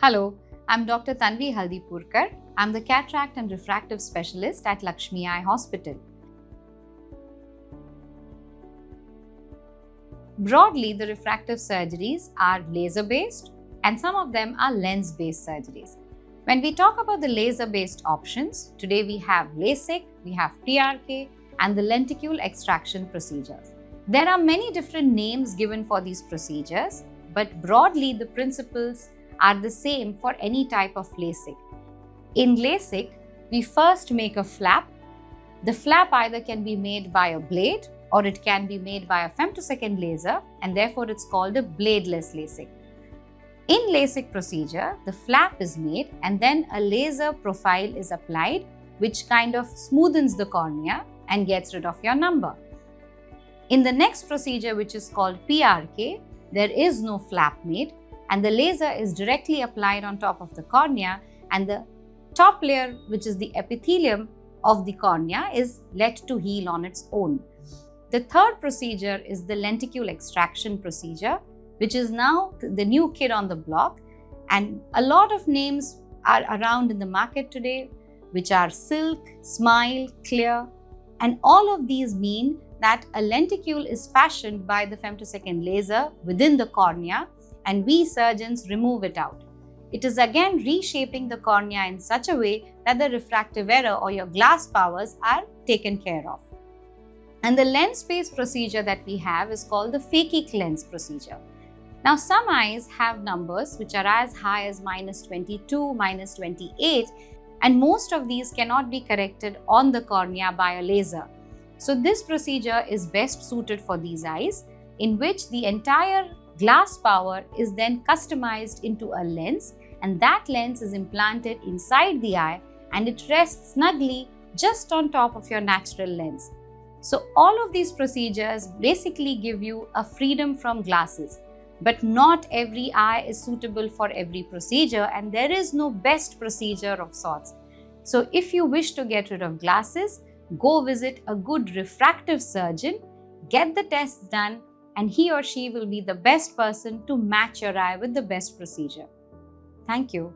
Hello, I'm Dr. Tanvi Haldipurkar. I'm the cataract and refractive specialist at Lakshmi Eye Hospital. Broadly, the refractive surgeries are laser-based and some of them are lens-based surgeries. When we talk about the laser-based options, today we have LASIK, we have PRK, and the lenticule extraction procedures. There are many different names given for these procedures, but broadly the principles are the same for any type of LASIK. In LASIK, we first make a flap. The flap either can be made by a blade or it can be made by a femtosecond laser, and therefore it's called a bladeless LASIK. In LASIK procedure, the flap is made and then a laser profile is applied which kind of smoothens the cornea and gets rid of your number. In the next procedure, which is called PRK, there is no flap made and the laser is directly applied on top of the cornea, and the top layer, which is the epithelium of the cornea, is let to heal on its own. The third procedure is the lenticule extraction procedure, which is now the new kid on the block, and a lot of names are around in the market today, which are Silk, Smile, Clear, and all of these mean that a lenticule is fashioned by the femtosecond laser within the cornea and we surgeons remove it out. It is again reshaping the cornea in such a way that the refractive error or your glass powers are taken care of. And the lens-based procedure that we have is called the phakic lens procedure. Now, some eyes have numbers which are as high as -22, -28, and most of these cannot be corrected on the cornea by a laser. So this procedure is best suited for these eyes, in which the entire glass power is then customized into a lens, and that lens is implanted inside the eye and it rests snugly just on top of your natural lens. So all of these procedures basically give you a freedom from glasses, but not every eye is suitable for every procedure and there is no best procedure of sorts. So if you wish to get rid of glasses, go visit a good refractive surgeon, get the tests done, and he or she will be the best person to match your eye with the best procedure. Thank you.